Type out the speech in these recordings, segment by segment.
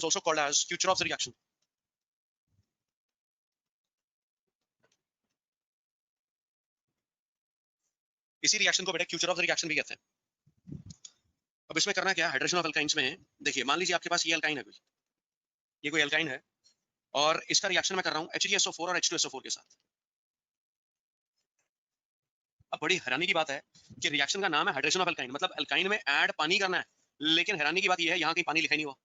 is also called as Kucherov's reaction. इसी reaction को बेटा Kucherov's रिएक्शन भी कहते हैं। अब इसमें करना क्या है, हाइड्रेशन ऑफ अल्काइंस में देखिए, मान लीजिए आपके पास ये अल्काइन है, ये कोई अल्काइन है और इसका रिएक्शन मैं कर रहा हूँ HgSO4 और H2SO4 के साथ। अब बड़ी हैरानी की बात है कि रिएक्शन का नाम है हाइड्रेशन ऑफ अल्काइन, मतलब अल्काइन में ऐड पानी करना है, लेकिन हैरानी की बात ये है यहाँ कहीं पानी लिखा ही नहीं हुआ।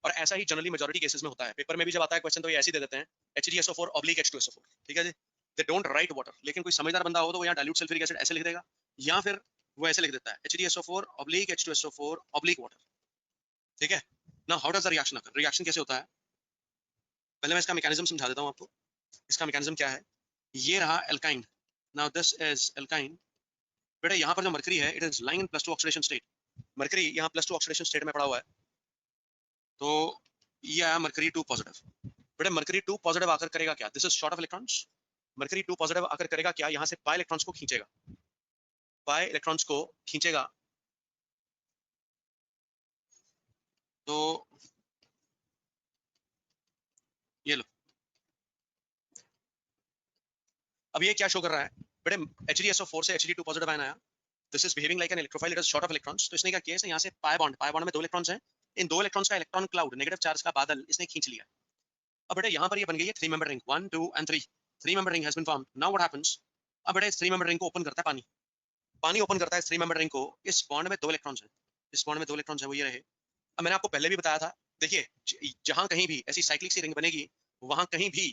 और ऐसा ही जनरली मेजॉरिटी केसेस में होता है, पेपर में भी जब आता है क्वेश्चन तो ये ऐसे ही दे देते हैं HgSO4 ऑब्लिक H2SO4, ठीक है जी, दे डोंट राइट वाटर। लेकिन कोई समझदार बंदा हो तो वो यहाँ डाइल्यूट सल्फ्यूरिक एसिड ऐसे लिख देगा, या फिर वो ऐसे लिख देता है HgSO4 oblique H2SO4 oblique water, ठीक है ना। How does the reaction occur, reaction कैसे होता है, पहले मैं इसका मैकेनिज्म समझा देता हूँ आपको। इसका मैकेनिज्म क्या है, ये रहा alkyne, now this is alkyne. बेटा यहाँ पर जो मरकरी है it is lying in +2 oxidation state, mercury यहाँ +2 ऑक्सीडेशन स्टेट में पड़ा हुआ है, तो ये आया मरकरी 2 पॉजिटिव। बेटा मरकरी 2 पॉजिटिव आकर करेगा क्या, this is short of electrons, mercury 2 positive आकर करेगा क्या, यहाँ से पाई इलेक्ट्रॉन्स को खींचेगा, पाई इलेक्ट्रॉन्स को खींचेगा, तो ये लो। अब ये क्या शो कर रहा है बेटे, HgSO4 से Hg2 पॉजिटिव आयन आया, this is behaving like an electrophile, it is short of electrons. तो इसने क्या किया, यहाँ से पाई बॉन्ड में 2 इलेक्ट्रॉन्स हैं, इन 2 इलेक्ट्रॉन्स का इलेक्ट्रॉन क्लाउड, नेगेटिव चार्ज का बादल इसने खींच लिया। अब बेटे यहाँ पर ये बन गई है 3 member ring, 1 2 and 3, 3 member ring has been formed. Now what happens, अब बेटे इस 3 मेंबर रिंग को ओपन करता है पानी, पानी ओपन करता है इस 3 मेंबर रिंग को, इस बॉन्ड में 2 इलेक्ट्रॉन्स हैं, इस बॉन्ड में 2 इलेक्ट्रॉन्स हैं, वो ये रहे। अब मैंने आपको पहले भी बताया था, देखिए जहां कहीं भी ऐसी साइक्लिक सी रिंग बनेगी वहां कहीं भी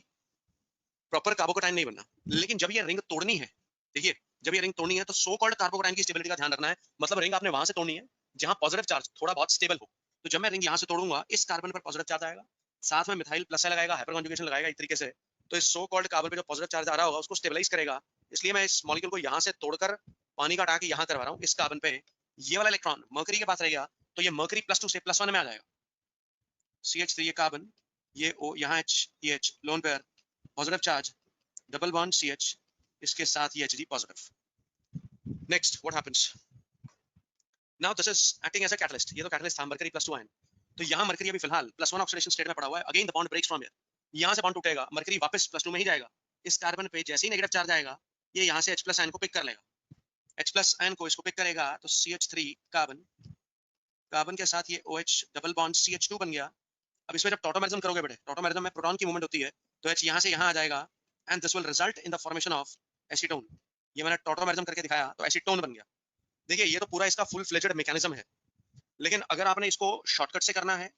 प्रॉपर कार्बोकैटायन नहीं बनना, लेकिन जब ये रिंग तोड़नी है, देखिए जब ये रिंग तोड़नी है तो सो कॉल्ड कार्बोकैटायन की स्टेबिलिटी का ध्यान रखना है, मतलब रिंग आपने वहां से तोड़नी है जहां पॉजिटिव चार्ज थोड़ा बहुत स्टेबल हो। तो जब मैं रिंग यहाँ से तोड़ूंगा इस कार्बन पर पॉजिटिव चार्ज आएगा, साथ में मिथाइल प्लस लगाएगा, हाइपर कॉन्जुगेशन लगाएगा एक तरीके से, तो इस सो कॉल्ड कार्बन पे जो पॉजिटिव चार्ज आ रहा होगा उसको स्टेबलाइज करेगा। इसलिए मैं इस मॉलिक्यूल को यहाँ से तोड़कर पानी का हटा के यहाँ करवा रहा हूँ इस कार्बन पे, ये वाला इलेक्ट्रॉन मर्करी के पास रहेगा, तो ये मर्करी +2 से +1 में आ जाएगा, CH3 ये कार्बन, ये O यहाँ H lone pair positive charge, double bond CH, इसके साथ ये Hg positive. Next what happens, now this is acting as a catalyst, ये तो कैटलिस्ट था मरकरी +2 आयन, तो यहाँ मरकरी अभी फिलहाल +1 ऑक्सीडेशन स्टेट में पड़ा हुआ है, again the bond breaks from here, यहाँ से बॉन्ड टूटेगा, मरकरी वापस +2 में ही जाएगा, इस कार्बन पे जैसे ही नेगेटिव चार्ज आएगा ये यहाँ से H+ आयन को पिक कर लेगा, H+ आयन को इसको पिक करेगा तो CH3 कार्बन, कार्बन के साथ ये OH डबल बॉन्ड CH2 बन गया। अब इसमें जब टॉटोमेरिज्म करोगे बेटे, टॉटोमेरिज्म में प्रोटॉन की मूवमेंट होती है, तो H यहाँ से यहाँ आ जाएगा and this will result in the formation of acetone, ये मैंने टॉटोमेरिज्म करके दिखाया तो एसीटोन बन गया। देखिए ये तो पूरा इसका फुल फ्लेजेड मैकेनिज्म है, लेकिन अगर आपने इसको शॉर्टकट से करना है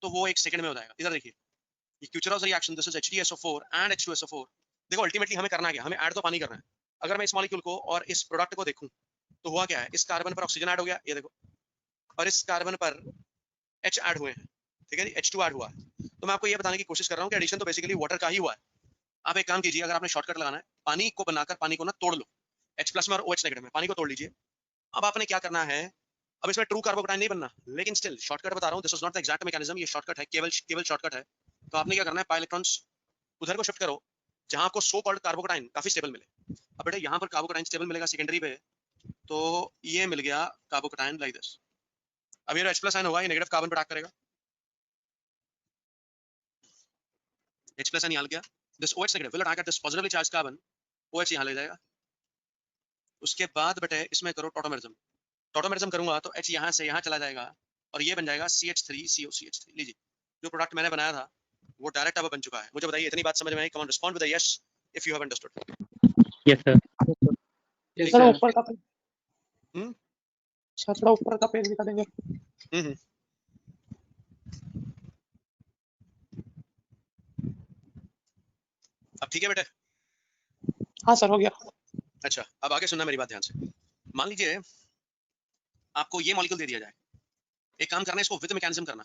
तो वो 1 सेकंड में हो जाएगा। इधर देखिए ये Kucherov's reaction, this is HgSO4 and H2SO4। देखो अल्टीमेटली हमें करना क्या, हमें ऐड तो पानी करना है। अगर मैं इस मॉलिक्यूल को और इस प्रोडक्ट को देखूं तो हुआ क्या है, इस कार्बन पर ऑक्सीजन ऐड हो गया, ये देखो, और इस कार्बन पर H ऐड हुए हैं, ठीक है जी, H2 ऐड हुआ है। तो मैं आपको ये बताने की कोशिश कर रहा हूँ कि एडिशन तो बेसिकली वाटर का ही हुआ है। आप एक काम कीजिए, अगर आपने शॉर्टकट लगाना है, पानी को बनाकर पानी को ना तोड़ लो, H+ में और OH नेगेटिव में पानी को तोड़ लीजिए। अब आपने क्या करना है, अब इसमें ट्रू कार्बोकैटायन नहीं बनना, लेकिन स्टिल शॉर्टकट बता रहा हूँ, this is not the exact mechanism, ये शॉर्टकट है, केवल शॉर्टकट है। तो आपने क्या करना है, पाई इलेक्ट्रॉन्स उधर को शिफ्ट करो जहां आपको सो कॉल्ड कार्बोकैटायन काफी स्टेबल मिले। अब बेटा यहाँ पर कार्बोकैटायन स्टेबल मिलेगा सेकेंडरी पे, तो ये मिल गया कार्बोकैटायन लाइक दिस। अब ये H+ आयन होगा, ये नेगेटिव कार्बन पर अटैक करेगा, H+ आयन यहाँ लग गया, this OH negative will attack at this positively charge carbon, OH यहाँ ले जाएगा। उसके बाद बेटे इसमें करो टॉटोमेरिज्म, टॉटोमेरिज्म करूंगा तो H यहाँ से यहाँ चला जाएगा और ये बन जाएगा CH3COCH3। लीजिए जो प्रोडक्ट मैंने बनाया था वो डायरेक्ट अब बन चुका है। मुझे बताइए इतनी बात समझ में आई? Come on respond with a yes if you have understood. Yes sir. Yes sir, ऊपर का पेज, हम्म सर थोड़ा ऊपर का पेज दिखा देंगे। हम्म अब ठीक है बेटे? हाँ सर, हो गया। अच्छा अब आगे सुनना मेरी बात ध्यान से। मान लीजिए आपको ये मॉलिक्यूल दे दिया जाए, एक काम करना है, इसको विद मैकेनिज्म करना,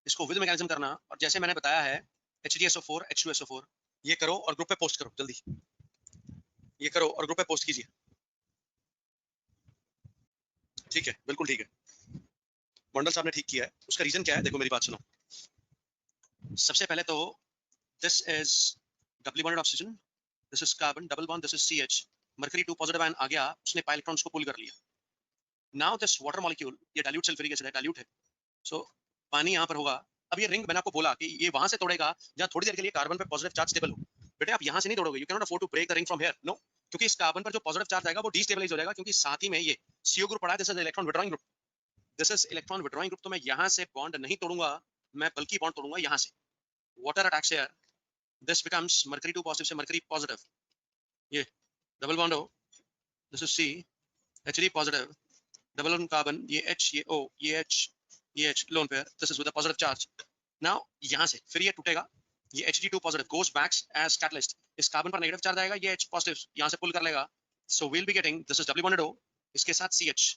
इसको विद मैकेनिज्म करना, और जैसे मैंने बताया है HgSO4 H2SO4 ये करो और ग्रुप पे पोस्ट करो, जल्दी ये करो और ग्रुप पे पोस्ट कीजिए। ठीक है, बिल्कुल ठीक है, मंडल साहब ने ठीक किया है। उसका रीजन क्या है, देखो मेरी बात सुनो। सबसे पहले तो this is doubly bonded oxygen, this is carbon double bond, this is CH, mercury 2 positive ion आ गया, उसने पाई इलेक्ट्रॉन्स को पुल कर लिया। नाउ दिस वाटर मॉलिक्यूल, ये डाइल्यूट सल्फ्यूरिक एसिड है, डाइल्यूट है, सो पानी यहाँ पर होगा, अब ये रिंग मैंने आपको बोला कि ये वहां से तोड़ेगा जहां थोड़ी देर के लिए कार्बन पे पॉजिटिव चार्ज स्टेबल हो। बेटे आप यहाँ से नहीं तोड़ोगे, you can not afford to break the ring from here, no, क्योंकि इस कार्बन पर जो पॉजिटिव चार्ज आएगा वो डिस्टेबलाइज हो जाएगा, क्योंकि साथ ही में ये CO ग्रुप पड़ा है, this is electron withdrawing group, this is electron withdrawing group. तो मैं यहाँ से बॉन्ड नहीं तोड़ूंगा, मैं बल्कि बॉन्ड तोड़ूंगा यहाँ से, water attacks here, this becomes mercury 2 positive से मरकरी पॉजिटिव, ये डबल बॉन्ड हो, this is C, H3 positive, double on carbon, ये H, ये O, ये H, ये H lone pair, this is with a positive charge. Now यहाँ से फिर ये टूटेगा, ये Hg2 पॉजिटिव गोज बैक एज कैटलिस्ट, इस कार्बन पर नेगेटिव चार्ज आएगा, ये H पॉजिटिव यहाँ से पुल कर लेगा, so will be getting this is double bonded O, इसके साथ CH,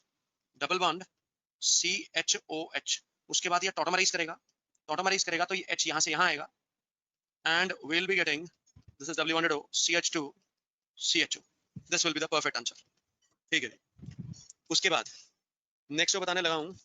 डबल बॉन्ड CHOH, उसके बाद ये टॉटोमराइज करेगा, टॉटोमराइज करेगा तो ये H यहाँ से यहाँ आएगा, and will be getting this is double bonded O, CH2 CHO, this will be the perfect answer. ठीक है, उसके बाद नेक्स्ट जो बताने लगा हूँ